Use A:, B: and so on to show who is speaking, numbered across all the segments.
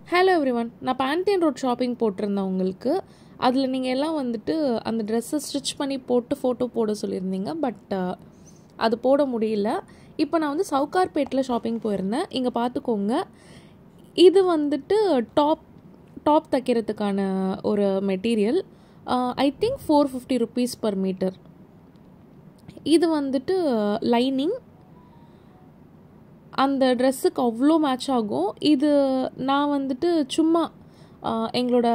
A: Hello everyone, நான் பேண்டியன் road shopping போட்டிருந்தேன் உங்களுக்கு. அதில் நீங்கள் எல்லாம் வந்துட்டு அந்த ட்ரெஸ்ஸை ஸ்டிச் பண்ணி போட்டு ஃபோட்டோ போட சொல்லியிருந்தீங்க. பட் அது போட முடியல. இப்போ நான் வந்து சவுகார்பேட்டில் ஷாப்பிங் போயிருந்தேன். இங்கே பார்த்துக்கோங்க, இது வந்துட்டு டாப் தைக்கிறதுக்கான ஒரு material. I think 450 rupees per meter. இது வந்துட்டு லைனிங். அந்த ட்ரெஸ்ஸுக்கு அவ்வளோ மேட்ச் ஆகும். இது நான் வந்துட்டு சும்மா எங்களோட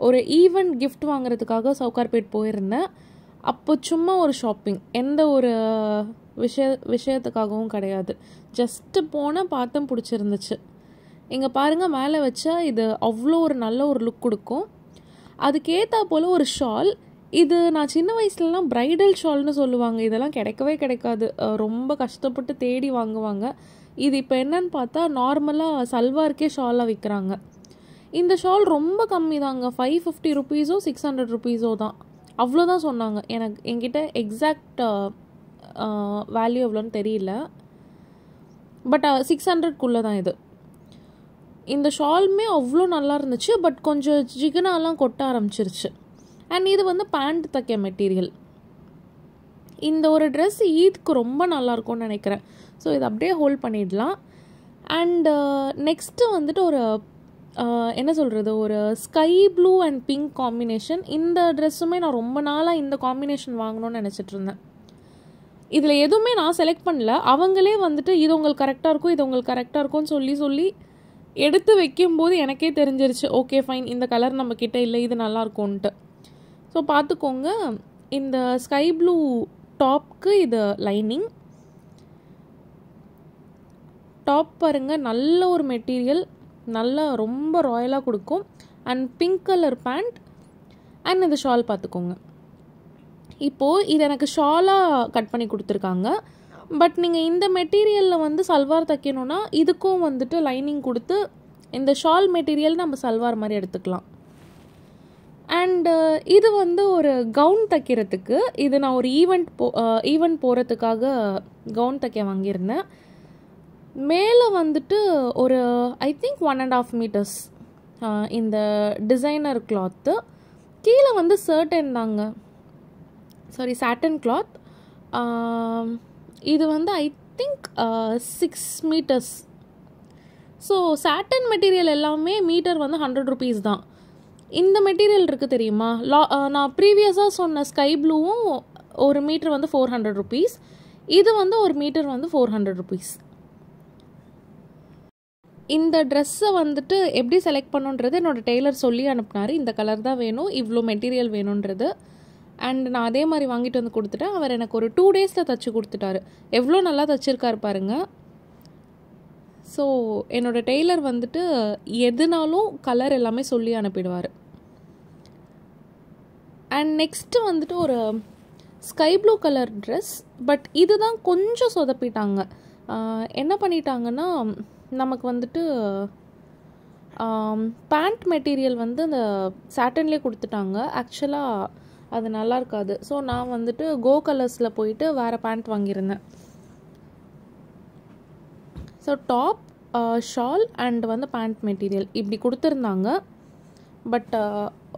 A: ஒரு ஈவெண்ட் கிஃப்ட் வாங்குறதுக்காக சவுகார்பேட் போயிருந்தேன். அப்போ சும்மா ஒரு ஷாப்பிங், எந்த ஒரு விஷயத்துக்காகவும் கிடையாது. ஜஸ்ட்டு போனால் பார்த்தேன், பிடிச்சிருந்துச்சு. இங்கே பாருங்கள், மேலே வச்சா இது அவ்வளோ ஒரு நல்ல ஒரு லுக் கொடுக்கும். அதுக்கேற்றா போல் ஒரு ஷால். இது நான் சின்ன வயசுலலாம் ப்ரைடல் ஷால்னு சொல்லுவாங்க. இதெல்லாம் கிடைக்கவே கிடைக்காது, ரொம்ப கஷ்டப்பட்டு தேடி வாங்குவாங்க. இது இப்போ என்னன்னு பார்த்தா நார்மலாக சல்வாருக்கே ஷாலாக விற்கிறாங்க. இந்த ஷால் ரொம்ப கம்மி தாங்க, 550 rupees 600 rupees தான், அவ்வளோதான் சொன்னாங்க. என்கிட்ட எக்ஸாக்ட் வேல்யூ எவ்வளோன்னு தெரியல, பட் 600க்குள்ளே தான் இது. இந்த ஷாலுமே அவ்வளோ நல்லா இருந்துச்சு, பட் கொஞ்சம் ஜிகனாலாம் கொட்ட ஆரம்பிச்சிருச்சு. அண்ட் இது வந்து பேண்ட் தைக்க மெட்டீரியல். இந்த ஒரு ட்ரெஸ் ஈத்க்கு ரொம்ப நல்லாயிருக்கும்னு நினைக்கிறேன். ஸோ இதை அப்படியே ஹோல்ட் பண்ணிடலாம். அண்டு நெக்ஸ்ட்டு வந்துட்டு ஒரு என்ன சொல்கிறது, ஒரு sky blue and pink combination. இந்த ட்ரெஸ்ஸுமே நான் ரொம்ப நாளாக இந்த காம்பினேஷன் வாங்கணும்னு நினச்சிட்டு இருந்தேன். இதில் எதுவுமே நான் செலக்ட் பண்ணல, அவங்களே வந்துட்டு இது உங்களுக்கு கரெக்டாக இருக்கும், இது உங்களுக்கு கரெக்டாக இருக்கும்னு சொல்லி எடுத்து வைக்கும்போது எனக்கே தெரிஞ்சிருச்சு, ஓகே ஃபைன், இந்த கலர் நம்மக்கிட்ட இல்லை, இது நல்லாயிருக்கும்ன்ட்டு. ஸோ பார்த்துக்கோங்க, இந்த ஸ்கை ப்ளூ டாப்க்கு இது லைனிங். டாப் பாருங்கள், நல்ல ஒரு மெட்டீரியல், நல்லா ரொம்ப ராயலாக கொடுக்கும். And pink colour pant. And இந்த ஷால் பார்த்துக்கோங்க. இப்போது இது எனக்கு ஷாலாக கட் பண்ணி கொடுத்துருக்காங்க. பட் நீங்கள் இந்த மெட்டீரியலில் வந்து சல்வார் தைக்கணுன்னா இதுக்கும் வந்துட்டு லைனிங் கொடுத்து இந்த ஷால் மெட்டீரியல் நம்ம சல்வார் மாதிரி எடுத்துக்கலாம். அண்டு இது வந்து ஒரு கவுன் தைக்கிறதுக்கு, இது நான் ஒரு ஈவெண்ட் போகிறதுக்காக கவுன் தைக்க வாங்கியிருந்தேன். மேலே வந்துட்டு ஒரு ஐ திங்க் 1.5 meters இந்த டிசைனர் கிளாத்து. கீழே வந்து சாட்டன் கிளாத். இது வந்து I think 6 meters. So satin material எல்லாமே மீட்டர் வந்து 100 rupees தான். இந்த மெட்டீரியல் இருக்குது தெரியுமா, நான் ப்ரீவியஸாக சொன்ன ஸ்கை ப்ளூவும் ஒரு மீட்டர் வந்து 400 rupees. இது வந்து ஒரு மீட்டர் வந்து 400 rupees. இந்த ட்ரெஸ்ஸை வந்துட்டு எப்படி செலக்ட் பண்ணுன்றது என்னோடய டெய்லர் சொல்லி அனுப்புனார். இந்த கலர் தான் வேணும், இவ்வளோ மெட்டீரியல் வேணுன்றது. அண்ட் நான் அதே மாதிரி வாங்கிட்டு வந்து கொடுத்துட்டேன். அவர் எனக்கு ஒரு 2 days தைச்சி கொடுத்துட்டாரு. எவ்வளோ நல்லா தைச்சிருக்காரு பாருங்கள். ஸோ என்னோடய டெய்லர் வந்துட்டு எதுனாலும் கலர் எல்லாமே சொல்லி அனுப்பிடுவார். அண்ட் நெக்ஸ்ட்டு வந்துட்டு ஒரு sky blue colour dress. But இதுதான் கொஞ்சம் சொதப்பிட்டாங்க. என்ன பண்ணிட்டாங்கன்னா, நமக்கு வந்துட்டு பேண்ட் மெட்டீரியல் வந்து அந்த சாட்டன்லேயே கொடுத்துட்டாங்க. ஆக்சுவலாக அது நல்லா இருக்காது. ஸோ நான் வந்துட்டு கோ கலர்ஸில் போயிட்டு வேறு பேண்ட் வாங்கியிருந்தேன். ஸோ டாப், ஷால் அண்ட் வந்து பேண்ட் மெட்டீரியல் இப்படி கொடுத்துருந்தாங்க. பட்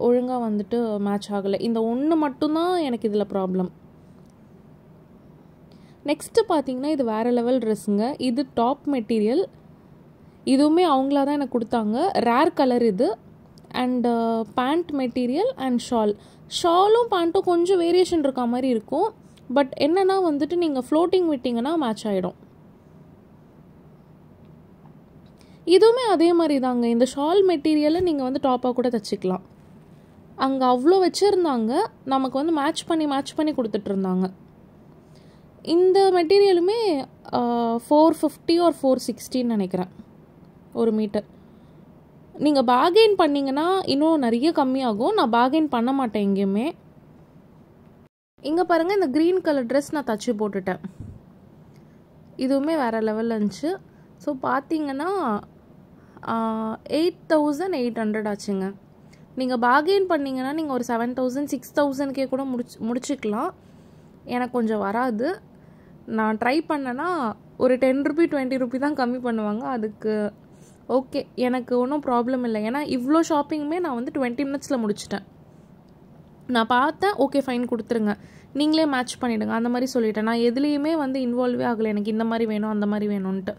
A: ஒழுங்காக வந்துட்டு மேட்ச் ஆகலை. இந்த ஒன்று மட்டும்தான் எனக்கு இதில் ப்ராப்ளம். நெக்ஸ்ட்டு பார்த்தீங்கன்னா, இது வேறு லெவல் ட்ரெஸ்ஸுங்க. இது டாப் மெட்டீரியல். இதுவுமே அவங்களா தான் எனக்கு கொடுத்தாங்க. ரேர் கலர் இது. அண்டு பேண்ட் மெட்டீரியல் அண்ட் ஷாலும் பேண்ட்டும் கொஞ்சம் வேரியேஷன் இருக்க மாதிரி இருக்கும். பட் என்னென்னா வந்துட்டு நீங்கள் ஃப்ளோட்டிங் விட்டிங்கன்னா மேட்ச் ஆகிடும். இதுவுமே அதே மாதிரி தாங்க. இந்த ஷால் மெட்டீரியலை நீங்கள் வந்து டாப்பாக கூட தைச்சிக்கலாம். அங்கே அவ்வளோ வச்சுருந்தாங்க, நமக்கு வந்து மேட்ச் பண்ணி கொடுத்துட்ருந்தாங்க. இந்த மெட்டீரியலுமே 450 or 460 நினைக்கிறேன் ஒரு மீட்டர். நீங்கள் பார்கெயின் பண்ணிங்கன்னா இன்னும் நிறைய கம்மியாகும். நான் பார்கெயின் பண்ண மாட்டேன் எங்கேயுமே. இங்கே பாருங்கள், இந்த க்ரீன் கலர் ட்ரெஸ் நான் தச்சு போட்டுட்டேன். இதுவுமே வேறு லெவலில் இருந்துச்சு. ஸோ பார்த்தீங்கன்னா 8,800 ஆச்சுங்க. நீங்கள் பார்கெயின் பண்ணிங்கன்னா நீங்கள் ஒரு 7,000 6,000 கூட முடிச்சுக்கலாம். எனக்கு கொஞ்சம் வராது. நான் ட்ரை பண்ணேன்னா ஒரு 10 rupee 20 rupee தான் கம்மி பண்ணுவாங்க. அதுக்கு ஓகே, எனக்கு ஒன்றும் ப்ராப்ளம் இல்லை. ஏன்னா இவ்வளோ ஷாப்பிங்குமே நான் வந்து 20 மினிட்ஸில் முடிச்சிட்டேன். நான் பார்த்தேன், ஓகே ஃபைன் கொடுத்துருங்க, நீங்களே மேட்ச் பண்ணிவிடுங்க அந்த மாதிரி சொல்லிட்டேன். நான் எதுலேயுமே வந்து இன்வால்வே ஆகலை, எனக்கு இந்த மாதிரி வேணும் அந்த மாதிரி வேணும்ன்ட்டு.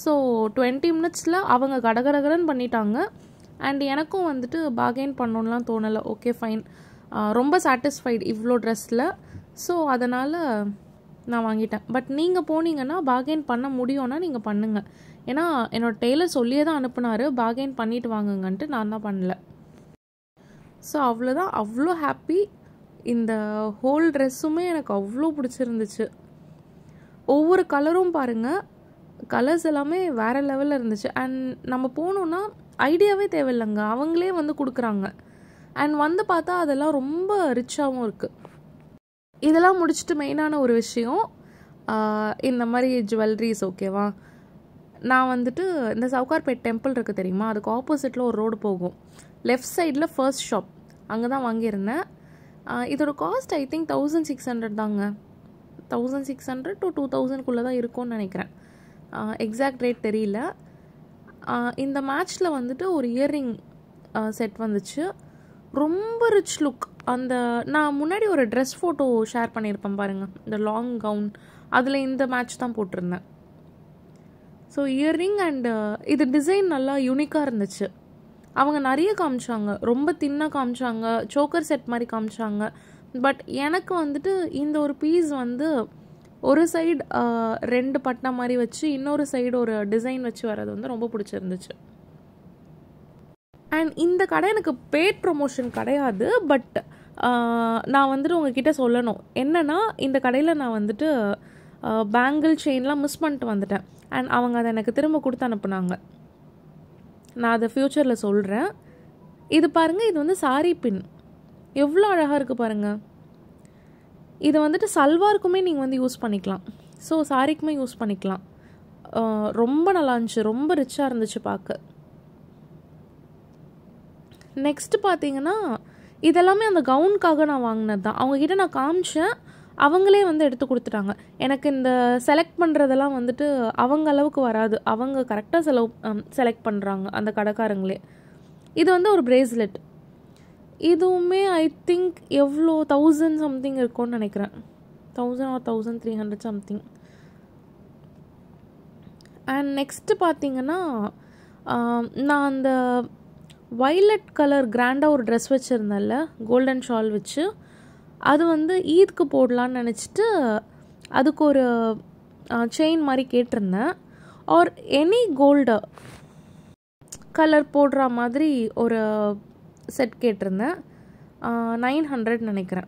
A: ஸோ 20 மினிட்ஸில் அவங்க கடகடகடன்னு பண்ணிட்டாங்க. அண்ட் எனக்கும் வந்துட்டு பார்கெயின் பண்ணணும்லாம் தோணலை. ஓகே ஃபைன், ரொம்ப சாட்டிஸ்ஃபைடு இவ்வளோ ட்ரெஸ்ஸில். ஸோ அதனால் நான் வாங்கிட்டேன். பட் நீங்கள் போனீங்கன்னா பார்கெயின் பண்ண முடியும்னா நீங்கள் பண்ணுங்கள். ஏன்னா என்னோடய டெய்லர் சொல்லியே தான் அனுப்புனார், பார்கெயின் பண்ணிவிட்டு வாங்குங்கன்ட்டு. நான் தான் பண்ணல. ஸோ அவ்வளோதான், அவ்வளோ ஹாப்பி. இந்த ஹோல் ட்ரெஸ்ஸுமே எனக்கு அவ்வளோ பிடிச்சிருந்துச்சு. ஒவ்வொரு கலரும் பாருங்கள், கலர்ஸ் எல்லாமே வேறு லெவலில் இருந்துச்சு. அண்ட் நம்ம போனோன்னா ஐடியாவே தேவையில்லைங்க, அவங்களே வந்து கொடுக்குறாங்க. அண்ட் வந்து பார்த்தா அதெல்லாம் ரொம்ப ரிச்சாகவும் இருக்குது. இதெல்லாம் முடிச்சுட்டு மெயினான ஒரு விஷயம், இந்த மாதிரி ஜுவல்லரிஸ். ஓகேவா, நான் வந்துட்டு இந்த சவுகார்பேட் டெம்பிள் இருக்குது தெரியுமா, அதுக்கு ஆப்போசிட்டில் ஒரு ரோடு போகும். லெஃப்ட் சைடில் ஃபர்ஸ்ட் ஷாப், அங்கே தான் வாங்கியிருந்தேன். இதோட காஸ்ட் ஐ திங்க் 1600 தாங்க. 1600 to 2000 தான் இருக்கும்னு நினைக்கிறேன். எக்ஸாக்ட் ரேட் தெரியல. இந்த மேட்ச்சில் வந்துட்டு ஒரு இயர்ரிங் செட் வந்துச்சு, ரொம்ப ரிச் லுக். அந்த நான் முன்னாடி ஒரு ட்ரெஸ் ஃபோட்டோ ஷேர் பண்ணியிருப்பேன் பாருங்கள், இந்த லாங் கவுன், அதில் இந்த மேட்ச் தான் போட்டிருந்தேன். ஸோ இயர்ரிங் அண்டு இது டிசைன் நல்லா யூனிக்காக இருந்துச்சு. அவங்க நிறைய காமிச்சாங்க, ரொம்ப தின்னாக காமிச்சாங்க, சோக்கர் செட் மாதிரி காமிச்சாங்க. பட் எனக்கு வந்துட்டு இந்த ஒரு பீஸ் வந்து ஒரு சைடு 2 பட்டை மாதிரி வச்சு, இன்னொரு சைடு ஒரு டிசைன் வச்சு வர்றது வந்து ரொம்ப பிடிச்சிருந்துச்சு. அண்ட் இந்த கடை எனக்கு பெய்ட் ப்ரொமோஷன் கிடையாது. பட் நான் வந்துட்டு உங்ககிட்ட சொல்லணும் என்னென்னா, இந்த கடையில் நான் வந்துட்டு பேங்கிள் செயின்லாம் மிஸ் பண்ணிட்டு வந்துட்டேன். அண்ட் அவங்க அதை எனக்கு திரும்ப கொடுத்து அனுப்புனாங்க. நான் அதை ஃப்யூச்சரில் சொல்கிறேன். இது பாருங்கள், இது வந்து சாரி பின் எவ்வளோ அழகாக இருக்குது பாருங்கள். இது வந்துட்டு சல்வாருக்குமே நீங்கள் வந்து யூஸ் பண்ணிக்கலாம், ஸோ சாரிக்குமே யூஸ் பண்ணிக்கலாம். ரொம்ப நல்லா இருந்துச்சு, ரொம்ப ரிச்சாக இருந்துச்சு பார்க்க. நெக்ஸ்ட்டு பார்த்தீங்கன்னா, இதெல்லாமே அந்த கவுனுக்காக நான் வாங்கினது தான். அவங்கக்கிட்ட நான் காமிச்சேன், அவங்களே வந்து எடுத்து கொடுத்துட்டாங்க. எனக்கு இந்த செலக்ட் பண்ணுறதெல்லாம் வந்துட்டு அவங்க அளவுக்கு வராது, அவங்க கரெக்டாக செலக்ட் பண்ணுறாங்க அந்த கடைக்காரங்களே. இது வந்து ஒரு பிரேஸ்லெட், இதுவுமே ஐ திங்க் எவ்வளோ 1000 சம்திங் இருக்கும்னு நினைக்கிறேன், 1000 or 1300 சம்திங். அண்ட் நெக்ஸ்ட்டு பார்த்தீங்கன்னா, நான் அந்த வைலட் கலர் கிராண்டாக ஒரு ட்ரெஸ் வச்சுருந்தேன்ல, கோல்டன் ஷால் வச்சு, அது வந்து ஈத்க்கு போடலான்னு நினச்சிட்டு அதுக்கு ஒரு செயின் மாதிரி கேட்டிருந்தேன். ஆர் எனி கோல்டு கலர் போடுற மாதிரி ஒரு செட் கேட்டிருந்தேன். 900 நினைக்கிறேன்.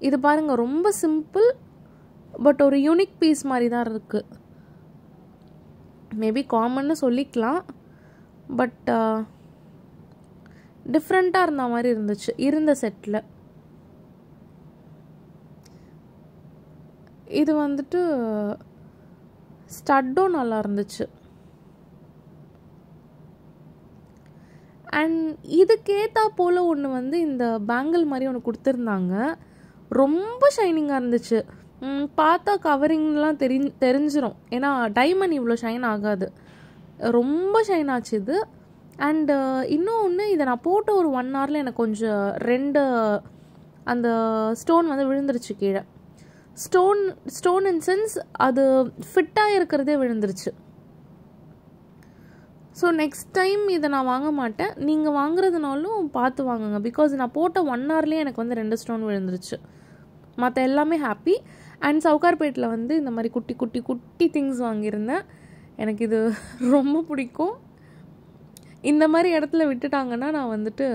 A: இது பாருங்கள், ரொம்ப சிம்பிள் பட் ஒரு யூனிக் பீஸ் மாதிரி தான் இருக்குது. மேபி காமன்னு சொல்லிக்கலாம், பட் டிஃப்ரெண்ட்டாக இருந்த மாதிரி இருந்துச்சு இருந்த செட்டில். இது வந்துட்டு ஸ்டட்டும் நல்லா இருந்துச்சு. அண்ட் இதுக்கேற்றா போல் ஒன்று வந்து இந்த பேங்கிள் மாதிரி ஒன்று கொடுத்துருந்தாங்க, ரொம்ப ஷைனிங்காக இருந்துச்சு. பார்த்தா கவரிங்லாம் தெரிஞ்சிடும், ஏன்னா டைமண்ட் இவ்வளோ ஷைன் ஆகாது, ரொம்ப ஷைன் ஆச்சு இது. அண்டு இன்னொன்று, இதை நான் போட்ட ஒரு 1 hourல எனக்கு கொஞ்சம் 2 அந்த ஸ்டோன் வந்து விழுந்துருச்சு கீழே. ஸ்டோன் இன் சென்ஸ் அது ஃபிட்டாக இருக்கிறதே விழுந்துருச்சு. ஸோ நெக்ஸ்ட் டைம் இதை நான் வாங்க மாட்டேன். நீங்கள் வாங்குறதுனாலும் பார்த்து வாங்குங்க, பிகாஸ் நான் போட்ட 1 hourலேயே எனக்கு வந்து 2 ஸ்டோன் விழுந்துருச்சு. மற்ற எல்லாமே ஹாப்பி. அண்ட் சவுகார்பேட்டில் வந்து இந்த மாதிரி குட்டி குட்டி குட்டி திங்ஸ் வாங்கியிருந்தேன். எனக்கு இது ரொம்ப பிடிக்கும். இந்த மாதிரி இடத்துல விட்டுட்டாங்கன்னா நான் வந்துட்டு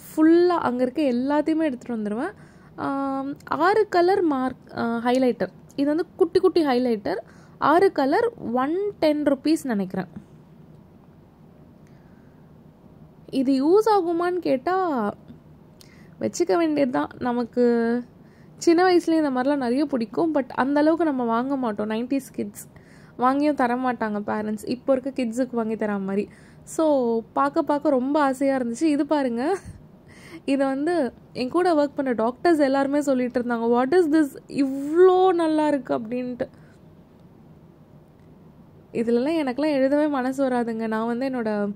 A: ஃபுல்லாக அங்கே இருக்க எல்லாத்தையுமே எடுத்துகிட்டு வந்துடுவேன். 6 கலர் ஹைலைட்டர், இது வந்து குட்டி குட்டி ஹைலைட்டர், 6 கலர், 110 rupees நினைக்கிறேன். இது யூஸ் ஆகுமான்னு கேட்டால் வச்சுக்க வேண்டியது தான். நமக்கு சின்ன வயசுலேயே இந்த மாதிரிலாம் நிறைய பிடிக்கும், பட் அந்தளவுக்கு நம்ம வாங்க மாட்டோம். 90s கிட்ஸ் வாங்கியும் தரமாட்டாங்க பேரண்ட்ஸ், இப்போ இருக்க கிட்ஸுக்கு வாங்கி தர மாதிரி. ஸோ பார்க்க ரொம்ப ஆசையாக இருந்துச்சு. இது பாருங்கள், இதை வந்து என் கூட ஒர்க் பண்ண டாக்டர்ஸ் எல்லாருமே சொல்லிட்டு இருந்தாங்க, வாட் இஸ் திஸ், இவ்வளோ நல்லா இருக்குது அப்படின்ட்டு. இதிலலாம் எனக்கெலாம் எழுதவே மனசு வராதுங்க. நான் வந்து என்னோடய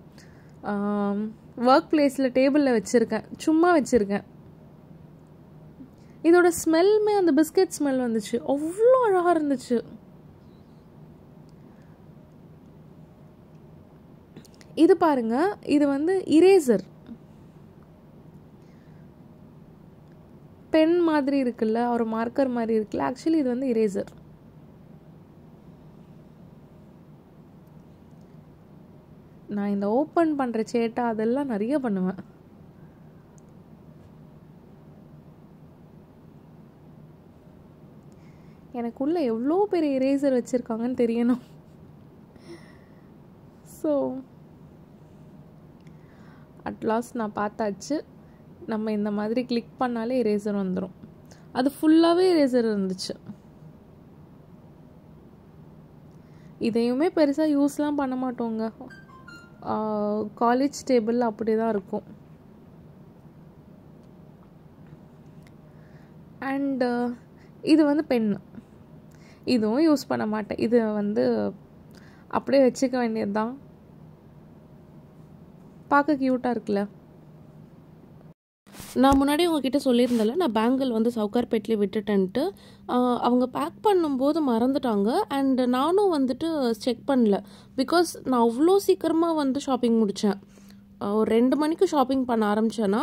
A: ஒர்க் பிளேஸில் டேபிளில் வச்சுருக்கேன், சும்மா வச்சுருக்கேன். இதோட ஸ்மெல்லுமே அந்த பிஸ்கெட் ஸ்மெல் வந்துச்சு, அவ்வளோ அழகாக இருந்துச்சு. இது பாருங்க, இது வந்து இரேசர், பென் மாதிரி இருக்குல்ல, ஒரு மார்க்கர் மாதிரி இருக்குல்ல, ஆக்சுவலி இது வந்து இரேசர். நான் இந்த ஓப்பன் பண்ணுற சேட்டா அதெல்லாம் நிறைய பண்ணுவேன். எனக்குள்ள எவ்வளோ பெரிய இரேசர் வச்சுருக்காங்கன்னு தெரியணும். ஸோ அட்லாஸ்ட் நான் பார்த்தாச்சு. நம்ம இந்த மாதிரி கிளிக் பண்ணாலே இரேசர் வந்துடும். அது ஃபுல்லாகவே இரேசர் இருந்துச்சு. இதையுமே பெருசாக யூஸ்லாம் பண்ண மாட்டோங்க. காலேஜ் டேபிள் அப்படி தான் இருக்கும். அண்டு இது வந்து பென்னு, இதுவும் யூஸ் பண்ண மாட்டேன். இது வந்து அப்படியே வச்சுக்க வேண்டியது தான். பார்க்க க்யூட்டாக இருக்குல்ல. நான் முன்னாடி உங்ககிட்ட சொல்லியிருந்தேன்ல, நான் பேங்கிள் வந்து சவுகார்பேட்லேயே விட்டுட்டேன்ட்டு. அவங்க பேக் பண்ணும்போது மறந்துட்டாங்க. அண்ட் நானும் வந்துட்டு செக் பண்ணல. பிகாஸ் நான் அவ்வளோ சீக்கிரமாக வந்து ஷாப்பிங் முடித்தேன். ஒரு 2 மணிக்கு ஷாப்பிங் பண்ண ஆரம்பித்தேன்னா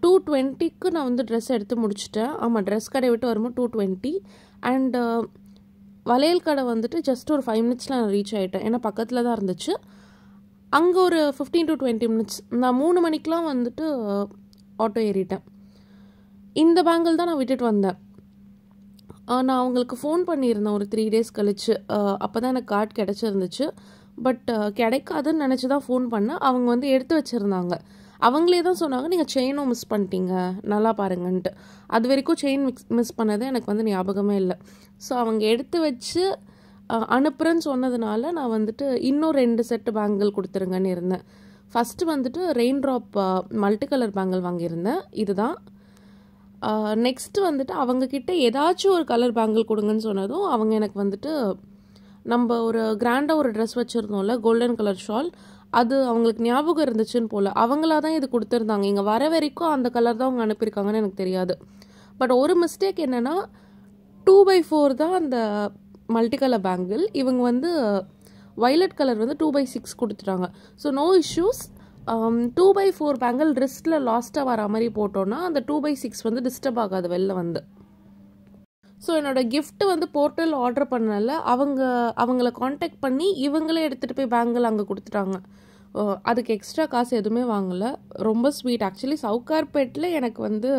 A: 2:20க்கு நான் வந்து ட்ரெஸ் எடுத்து முடிச்சிட்டேன். ஆமாம், ட்ரெஸ் கடை விட்டு வரும்போது 2:20. அண்டு வளையல் கடை வந்துட்டு ஜஸ்ட் ஒரு 5 மினிட்ஸில் நான் ரீச் ஆகிட்டேன். ஏன்னா பக்கத்தில் தான் இருந்துச்சு. அங்கே ஒரு 15 to 20 மினிட்ஸ். நான் 3 மணிக்கெலாம் வந்துட்டு ஆட்டோ ஏறிட்டேன். இந்த பேங்கிள் தான் நான் விட்டுட்டு வந்தேன். நான் அவங்களுக்கு ஃபோன் பண்ணியிருந்தேன் ஒரு 3 days கழிச்சு. அப்போ தான் எனக்கு கார்டு கிடச்சிருந்துச்சு. பட் கிடைக்காதுன்னு நினச்சி தான் ஃபோன் பண்ணேன். அவங்க வந்து எடுத்து வச்சுருந்தாங்க. அவங்களே தான் சொன்னாங்க, நீங்கள் செயினும் மிஸ் பண்ணிட்டீங்க, நல்லா பாருங்கன்ட்டு. அது வரைக்கும் செயின் மிஸ் பண்ணது எனக்கு வந்து ஞாபகமே இல்லை. ஸோ அவங்க எடுத்து வச்சு அனுப்புகிறேன்னு சொன்னதுனால நான் வந்துட்டு இன்னும் 2 செட்டு பேங்கிள் கொடுத்துருங்கன்னு இருந்தேன். ஃபஸ்ட்டு வந்துட்டு rain drop multi colour bangle வாங்கியிருந்தேன், இதுதான். நெக்ஸ்ட்டு வந்துட்டு அவங்கக்கிட்ட ஏதாச்சும் ஒரு கலர் பேங்கிள் கொடுங்கன்னு சொன்னதும் அவங்க எனக்கு வந்துட்டு நம்ம ஒரு கிராண்டாக ஒரு ட்ரெஸ் வச்சுருந்தோம்ல, கோல்டன் கலர் ஷால், அது அவங்களுக்கு ஞாபகம் இருந்துச்சுன்னு போல் அவங்களா தான் இது கொடுத்துருந்தாங்க. இங்கே வர வரைக்கும் அந்த கலர் தான் அவங்க அனுப்பியிருக்காங்கன்னு எனக்கு தெரியாது. பட் ஒரு மிஸ்டேக் என்னென்னா 2/4 தான் அந்த மல்டி கலர் பேங்கிள். இவங்க வந்து வைலட் கலர் வந்து 2/6 கொடுத்துட்டாங்க. So no issues. 2/4 பேங்கிள் ரிஸ்ட்டில் லாஸ்ட்டாக வர மாதிரி போட்டோன்னா அந்த 2/6 வந்து டிஸ்டர்ப் ஆகாது வெளில வந்து. ஸோ என்னோடய கிஃப்ட் வந்து போர்ட்டல் ஆர்டர் பண்ணல, அவங்கள காண்டாக்ட் பண்ணி இவங்களே எடுத்துகிட்டு போய் பேங்கிள் அங்கே கொடுத்துட்டாங்க. அதுக்கு எக்ஸ்ட்ரா காசு எதுவுமே வாங்கலை. ரொம்ப ஸ்வீட். ஆக்சுவலி சவுகார்பேட்டில் எனக்கு வந்து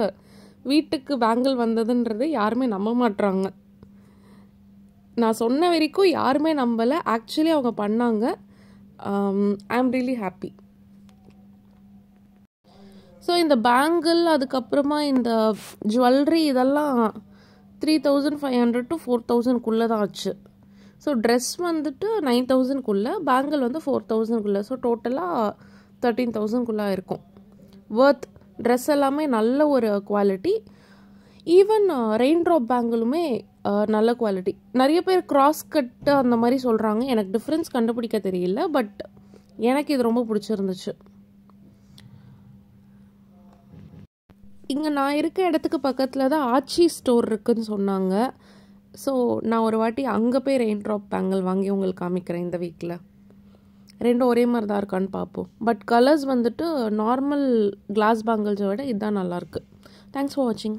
A: வீட்டுக்கு பேங்கிள் வந்ததுன்றது யாருமே நம்ப மாட்டுறாங்க. நான் சொன்ன வரைக்கும் யாருமே நம்பலை. ஆக்சுவலி அவங்க பண்ணாங்க. ஐ ஆம் ரியலி ஹாப்பி. ஸோ இந்த பேங்கிள், அதுக்கப்புறமா இந்த ஜுவல்லரி, இதெல்லாம் 3500 to 4000க்குள்ளே தான் ஆச்சு. ஸோ ட்ரெஸ் வந்துட்டு 9000க்குள்ளே, பேங்கிள் வந்து 4000க்குள்ளே. ஸோ டோட்டலாக 13000க்குள்ளே இருக்கும். வர்த். ட்ரெஸ் எல்லாமே நல்ல ஒரு குவாலிட்டி. ஈவன் ரெயின் ட்ராப் பேங்கிளுமே நல்ல குவாலிட்டி. நிறைய பேர் கிராஸ் கட்டு அந்த மாதிரி சொல்கிறாங்க, எனக்கு டிஃப்ரென்ஸ் கண்டுபிடிக்க தெரியல. பட் எனக்கு இது ரொம்ப பிடிச்சிருந்துச்சு. இங்கே நான் இருக்க இடத்துக்கு பக்கத்தில் தான் ஆச்சி ஸ்டோர் இருக்குதுன்னு சொன்னாங்க. ஸோ நான் ஒரு வாட்டி அங்கே போய் ரெயின் ட்ராப் பேங்கிள் வாங்கி உங்களுக்கு காமிக்கிறேன் இந்த வீக்கில். ரெண்டும் ஒரே மாதிரி தான் இருக்கான்னு பார்ப்போம். பட் கலர்ஸ் வந்துட்டு நார்மல் கிளாஸ் பேங்கிள்ஸை விட இதுதான் நல்லாயிருக்கு. தேங்க்ஸ் ஃபார் வாட்சிங்.